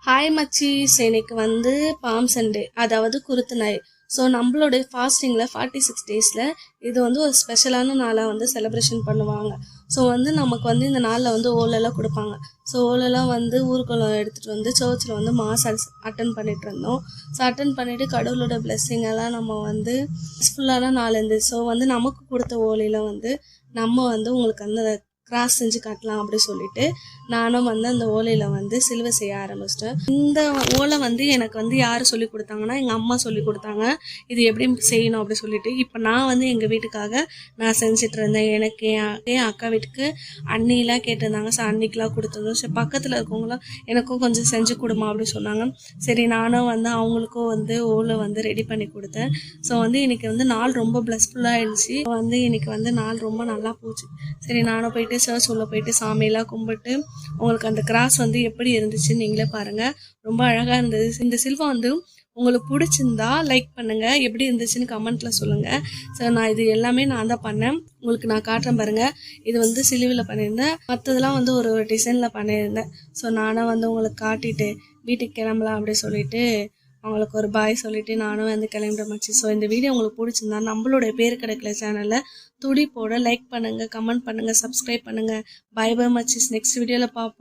Hi மச்சீஸ், எனக்கு வந்து bomb Sunday, அதாவது குருத்து நாய். ஸோ நம்மளுடைய ஃபாஸ்டிங்கில் 46 டேஸில் இது வந்து ஒரு ஸ்பெஷலான நாளாக வந்து செலிப்ரேஷன் பண்ணுவாங்க. ஸோ வந்து நமக்கு வந்து இந்த நாளில் வந்து ஓலெல்லாம் கொடுப்பாங்க. ஸோ ஓலெல்லாம் வந்து ஊர்க்குளம் எடுத்துகிட்டு வந்து சர்ச்சில் வந்து மாஸ் அட்டன் பண்ணிட்டு இருந்தோம். ஸோ அட்டன் பண்ணிவிட்டு கடவுளோட பிளெஸ்ஸிங் எல்லாம் நம்ம வந்து பீஸ்ஃபுல்லான நாள் இருந்துச்சு. ஸோ வந்து நமக்கு கொடுத்த ஓலையில் வந்து நம்ம வந்து உங்களுக்கு அந்த கிராஸ் செஞ்சு காட்டலாம் அப்படி சொல்லிட்டு நானும் வந்து அந்த ஓலையில் வந்து சிலுவை செய்ய ஆரம்பிச்சிட்டேன். இந்த ஓலை வந்து எனக்கு வந்து யார் சொல்லி கொடுத்தாங்கன்னா எங்கள் அம்மா சொல்லி கொடுத்தாங்க, இது எப்படி செய்யணும் அப்படி சொல்லிட்டு. இப்போ நான் வந்து எங்கள் வீட்டுக்காக நான் செஞ்சுட்டு இருந்தேன். எனக்கு என் அக்கா வீட்டுக்கு அண்ணிலாம் கேட்டிருந்தாங்க. ஸோ அன்னிக்கெலாம் கொடுத்துருந்தோம். ஸோ பக்கத்தில் இருக்கவங்களாம் எனக்கும் கொஞ்சம் செஞ்சு கொடுமா அப்படின்னு சொன்னாங்க. சரி, நானும் வந்து அவங்களுக்கும் வந்து ஓலை வந்து ரெடி பண்ணி கொடுத்தேன். ஸோ வந்து இன்னைக்கு வந்து நாள் ரொம்ப பிளஸ்ஃபுல்லாக ஆயிடுச்சு. வந்து இன்னைக்கு வந்து நாள் ரொம்ப நல்லா போச்சு. சரி, நானும் போயிட்டு சர்ச் உள்ள போயிட்டு சாமியெல்லாம் கும்பிட்டு உங்களுக்கு அந்த கிராஸ் வந்து எப்படி இருந்துச்சுன்னு நீங்களே பாருங்கள். ரொம்ப அழகாக இருந்தது. இந்த சில்வா வந்து உங்களுக்கு பிடிச்சிருந்தா லைக் பண்ணுங்கள், எப்படி இருந்துச்சுன்னு கமெண்ட்டில் சொல்லுங்கள். ஸோ நான் இது எல்லாமே நான் தான் பண்ணேன், உங்களுக்கு நான் காட்டுறேன் பாருங்கள். இது வந்து சிலுவையில் பண்ணியிருந்தேன், மற்றதெல்லாம் வந்து ஒரு டிசைனில் பண்ணியிருந்தேன். ஸோ நானும் வந்து உங்களுக்கு காட்டிட்டு வீட்டுக்கு கிளம்பலாம் அப்படி சொல்லிட்டு அவங்களுக்கு ஒரு பாய் சொல்லிட்டு நானும் வந்து கிளம்பிடுமாச்சு. ஸோ இந்த வீடியோ உங்களுக்கு பிடிச்சிருந்தா நம்மளுடைய பேர் கிடைக்கல சேனலில் துடிப்போட லைக் பண்ணுங்கள், கமெண்ட் பண்ணுங்கள், சப்ஸ்கிரைப் பண்ணுங்கள். பை பை மச்சிஸ், நெக்ஸ்ட் வீடியோவில் பார்ப்போம்.